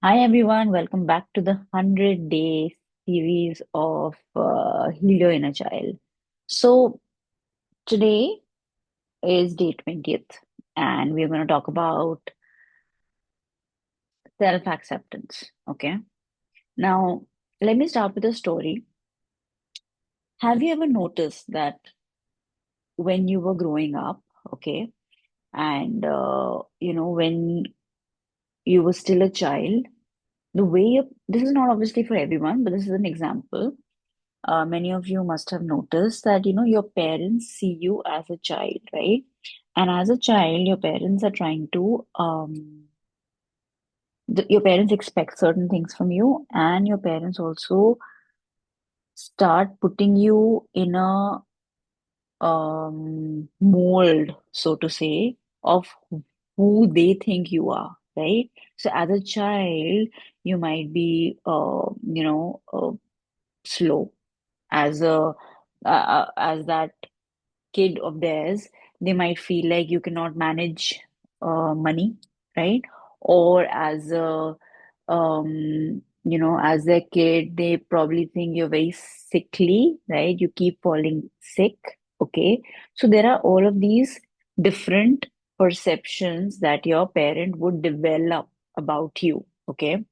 Hi everyone, welcome back to the 100-day series of Heal Your Inner Child. So today is day 20th, and we're going to talk about self-acceptance. Okay. Now, let me start with a story. Have you ever noticed that when you were growing up, okay, and when you were still a child, the way this is not obviously for everyone, but this is an example. Many of you must have noticed that your parents see you as a child, right? And as a child, your parents are trying to your parents expect certain things from you, and your parents also start putting you in a mold, so to say, of who they think you are, right? So as a child, you might be slow as a as that kid of theirs. They might feel like you cannot manage money, right? Or as a, as a kid, they probably think you're very sickly, right? You keep falling sick, okay? So there are all of these different perceptions that your parent would develop about you, okay?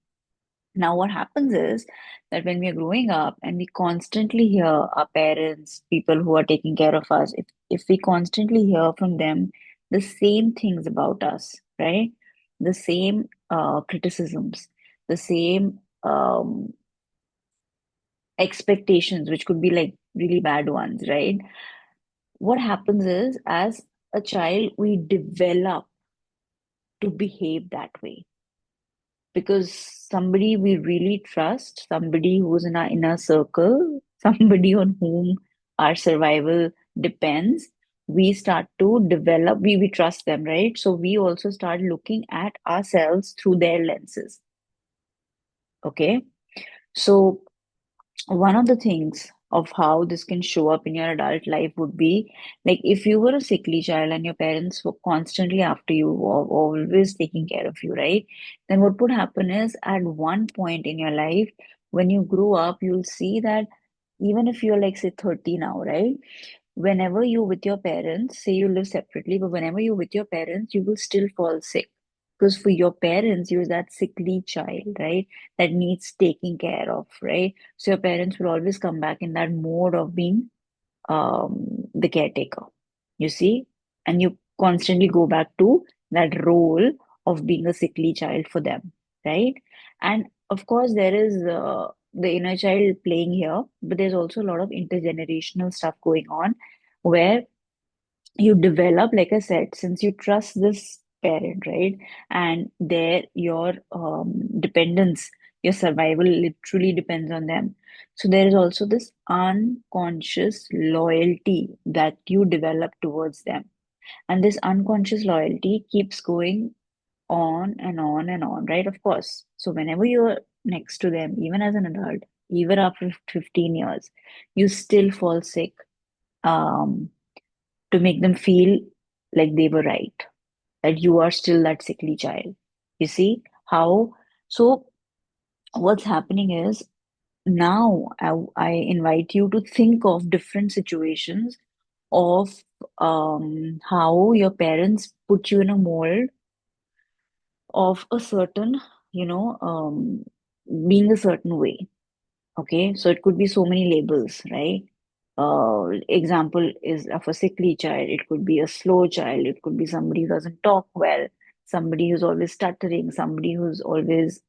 Now, what happens is that when we are growing up and we constantly hear our parents, people who are taking care of us, if we constantly hear from them the same things about us, right? The same criticisms, the same expectations, which could be like really bad ones, right? What happens is, as a child, we develop to behave that way because somebody we really trust, somebody who's in our inner circle, somebody on whom our survival depends, we start to develop, we trust them, right? So we also start looking at ourselves through their lenses. Okay. So one of the things of how this can show up in your adult life would be like if you were a sickly child and your parents were constantly after you or always taking care of you, right? Then what would happen is at one point in your life, when you grow up, you'll see that even if you're like say 30 now, right? Whenever you with your parents, say you live separately, but whenever you're with your parents, you will still fall sick. Because for your parents, you're that sickly child, right? That needs taking care of, right? So your parents will always come back in that mode of being the caretaker, you see? And you constantly go back to that role of being a sickly child for them, right? And of course, there is the inner child playing here, but there's also a lot of intergenerational stuff going on where you develop, like I said, since you trust this parent, right? And your dependence, your survival literally depends on them. So there is also this unconscious loyalty that you develop towards them. And this unconscious loyalty keeps going on and on and on, right? Of course. So whenever you're next to them, even as an adult, even after 15 years, you still fall sick. Um, to make them feel like they were right, that you are still that sickly child. You see how? So, what's happening is now I invite you to think of different situations of how your parents put you in a mold of a certain, you know, being a certain way. Okay, so it could be so many labels, right? Example is of a sickly child. It could be a slow child. It could be somebody who doesn't talk well, somebody who's always stuttering, somebody who's always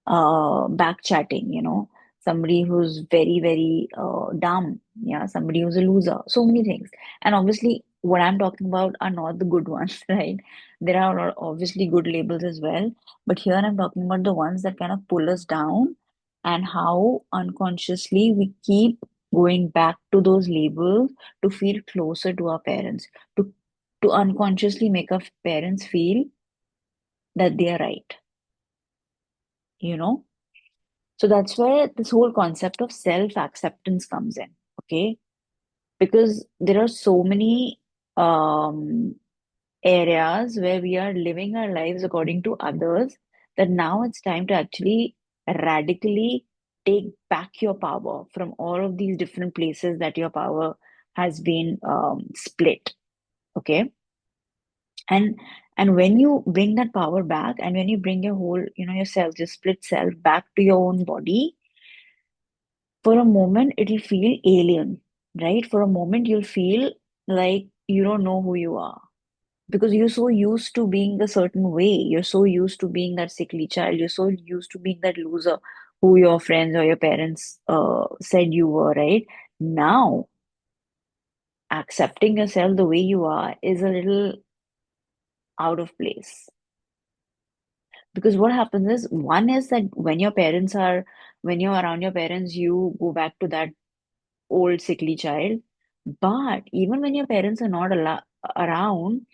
back chatting, somebody who's very, very dumb, yeah, somebody who's a loser, so many things. And obviously, what I'm talking about are not the good ones, right? There are a lot, obviously good labels as well, but here I'm talking about the ones that kind of pull us down and how unconsciously we keep going back to those labels to feel closer to our parents, to to unconsciously make our parents feel that they are right, you know? So that's where this whole concept of self acceptance comes in, okay? Because there are so many um, areas where we are living our lives according to others, that now it's time to actually radically take back your power from all of these different places that your power has been split. Okay. And when you bring that power back, and when you bring your whole, yourself, your split self back to your own body, for a moment it'll feel alien, right? For a moment you'll feel like you don't know who you are, because you're so used to being a certain way. You're so used to being that sickly child. You're so used to being that loser who your friends or your parents said you were, right? Now, accepting yourself the way you are is a little out of place. Because what happens is, one is that when you're around your parents, you go back to that old sickly child. But even when your parents are not around,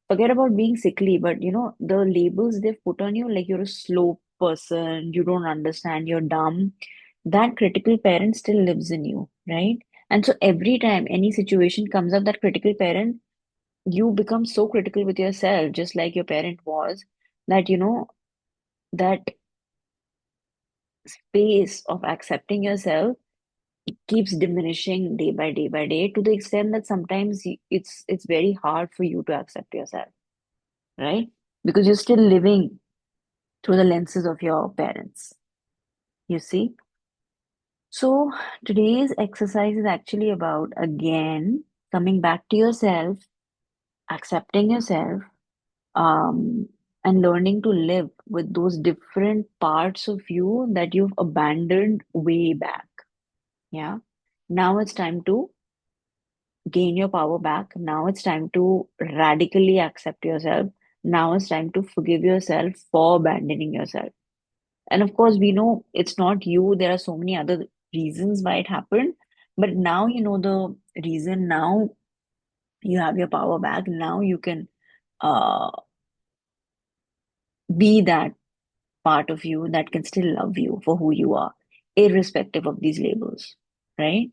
forget about being sickly, but the labels they've put on you, like you're a slow person, you don't understand, you're dumb, that critical parent still lives in you, right? And so every time any situation comes up, that critical parent, you become so critical with yourself, just like your parent was, that that space of accepting yourself keeps diminishing day by day by day, to the extent that sometimes it's very hard for you to accept yourself, right? Because you're still living through the lenses of your parents, you see? So today's exercise is actually about, again, coming back to yourself, accepting yourself, um, and learning to live with those different parts of you that you've abandoned way back. Yeah. Now it's time to gain your power back. Now it's time to radically accept yourself. Now it's time to forgive yourself for abandoning yourself. And of course, we know it's not you. There are so many other reasons why it happened. But now you know the reason. Now you have your power back. Now you can uh, be that part of you that can still love you for who you are, irrespective of these labels, right?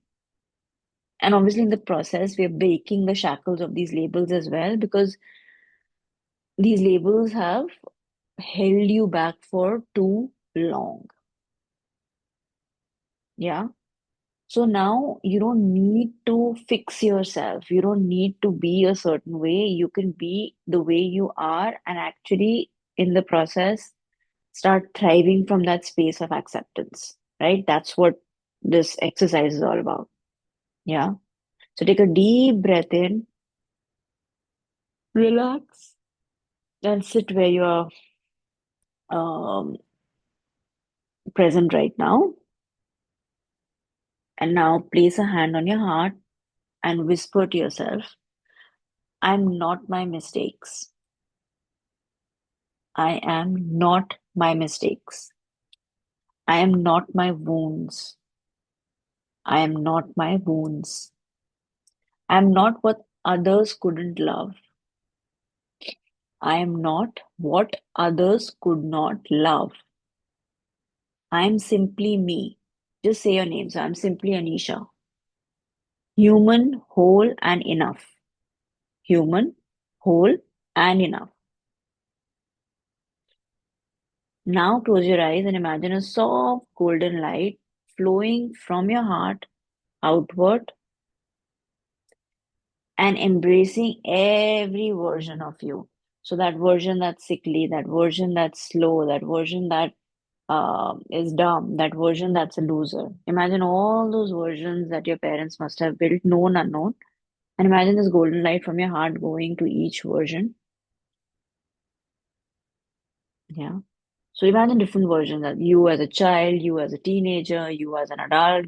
And obviously, in the process, we're breaking the shackles of these labels as well, because these labels have held you back for too long. Yeah. So now you don't need to fix yourself. You don't need to be a certain way. You can be the way you are, and actually, in the process, start thriving from that space of acceptance, right? That's what this exercise is all about. Yeah. So take a deep breath in, relax, and sit where you are um, present right now. And now place a hand on your heart and whisper to yourself, I'm not my mistakes. I am not my mistakes. I am not my wounds. I am not my wounds. I am not what others couldn't love. I am not what others could not love. I am simply me. Just say your name. So I'm simply Anisha. Human, whole, and enough. Human, whole, and enough. Now close your eyes and imagine a soft golden light flowing from your heart outward and embracing every version of you. So that version that's sickly, that version that's slow, that version that is dumb, that version that's a loser. Imagine all those versions that your parents must have built, known, unknown. And imagine this golden light from your heart going to each version. Yeah. So imagine different versions of you as a child, you as a teenager, you as an adult,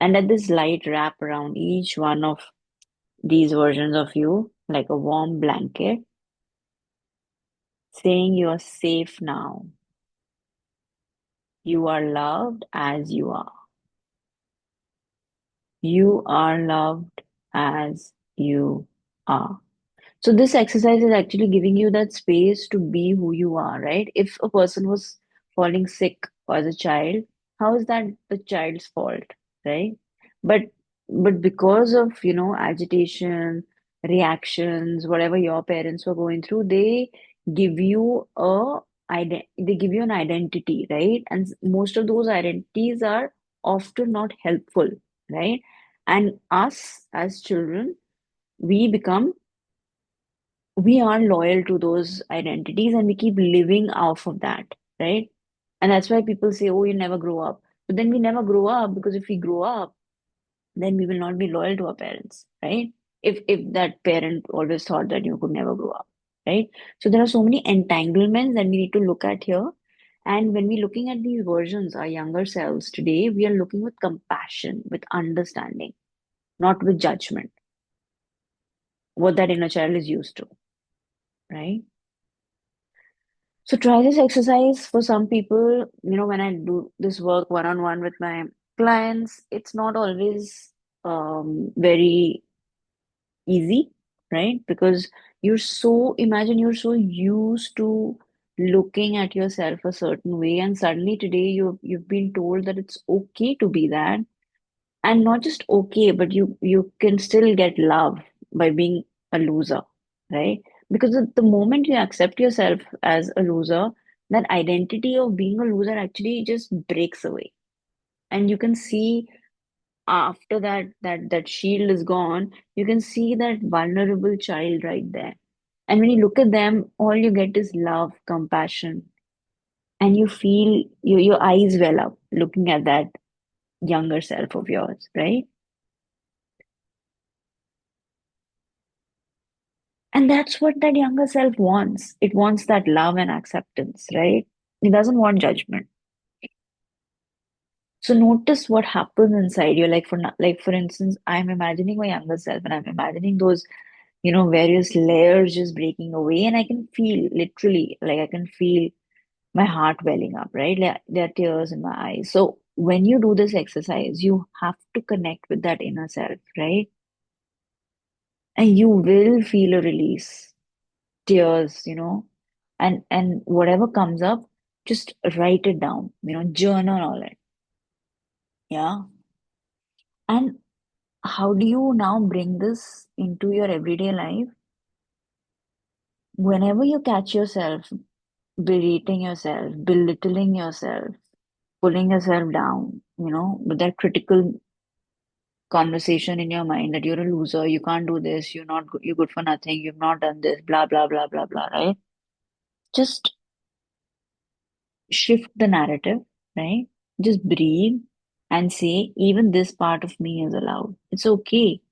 and let this light wrap around each one of these versions of you like a warm blanket, saying you are safe now. You are loved as you are. You are loved as you are. So this exercise is actually giving you that space to be who you are, right? If a person was falling sick as a child, how is that the child's fault, right? But because of, agitation, reactions, whatever your parents were going through, they give you they give you an identity, right? And most of those identities are often not helpful, right? And us as children, we become we are loyal to those identities and we keep living off of that, right? And that's why people say, oh, you never grow up. But then we never grow up because if we grow up, then we will not be loyal to our parents, right? If that parent always thought that you could never grow up, right? So there are so many entanglements that we need to look at here. And when we're looking at these versions, our younger selves today, we are looking with compassion, with understanding, not with judgment, what that inner child is used to, right? So try this exercise for some people. When I do this work one on one with my clients, it's not always very easy, right? Because imagine you're so used to looking at yourself a certain way, and suddenly today you've been told that it's okay to be that, and not just okay, but you can still get love by being a loser, right? Because the moment you accept yourself as a loser, that identity of being a loser actually just breaks away, and you can see after that shield is gone, you can see that vulnerable child right there. And when you look at them, all you get is love, compassion, and you feel your eyes well up looking at that younger self of yours, right? And that's what that younger self wants. It wants that love and acceptance, right? It doesn't want judgment. So notice what happens inside you. Like for instance, I'm imagining my younger self, and I'm imagining those various layers just breaking away. And I can feel literally, like I can feel my heart welling up, right? Like there are tears in my eyes. So when you do this exercise, you have to connect with that inner self, right? And you will feel a release, tears, and whatever comes up, just write it down, journal all it. Yeah. And how do you now bring this into your everyday life? Whenever you catch yourself berating yourself, belittling yourself, pulling yourself down, with that critical conversation in your mind that you're a loser, you can't do this, you're good for nothing, you've not done this, blah, blah, blah, blah, blah, right? Just shift the narrative, right? Just breathe and say, even this part of me is allowed. It's okay.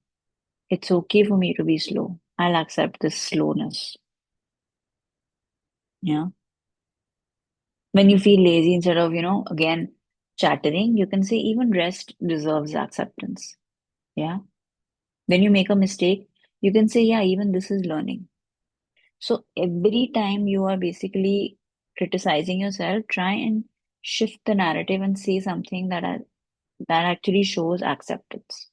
It's okay for me to be slow. I'll accept this slowness. Yeah. When you feel lazy, instead of, again, chattering, you can say, even rest deserves acceptance. Yeah. When you make a mistake, you can say, yeah, even this is learning. So every time you are basically criticizing yourself, try and shift the narrative and say something that actually shows acceptance.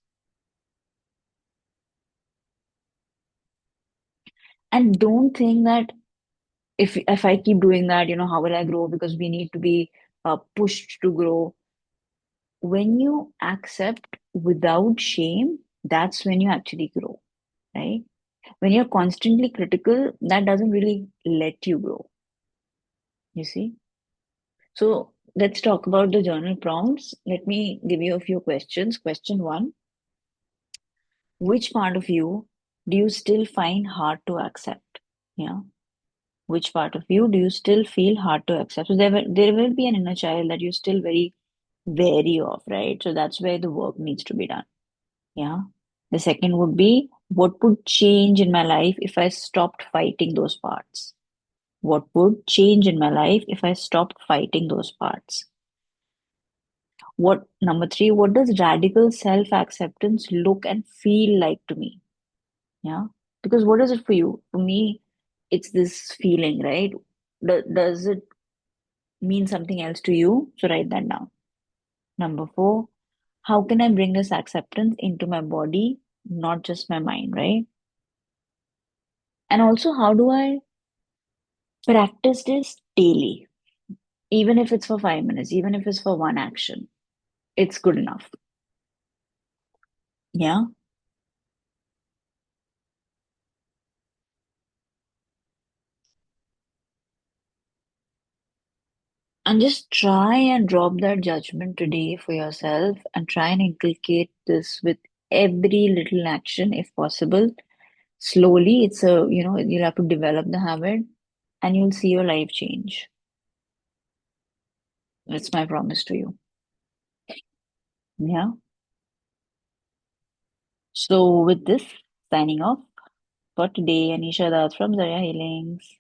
And don't think that if I keep doing that, how will I grow? Because we need to be pushed to grow. When you accept without shame, that's when you actually grow, right? When you're constantly critical, that doesn't really let you grow, you see? So let's talk about the journal prompts. Let me give you a few questions. Question one: which part of you do you still find hard to accept? Yeah. Which part of you do you still feel hard to accept? So there will be an inner child that you're still very wary of, right? So that's where the work needs to be done. Yeah. The second would be, what would change in my life if I stopped fighting those parts? What would change in my life if I stopped fighting those parts? What Number three, what does radical self-acceptance look and feel like to me? Yeah. Because what is it for you? For me, it's this feeling, right? Does it mean something else to you? So write that down. Number four, how can I bring this acceptance into my body, not just my mind, right? And also, how do I practice this daily? Even if it's for 5 minutes, even if it's for one action, it's good enough. Yeah. And just try and drop that judgment today for yourself and try and inculcate this with every little action if possible. Slowly, you'll have to develop the habit and you'll see your life change. It's my promise to you. Yeah. So, with this, signing off for today, Anisha Das from Zarya Healings.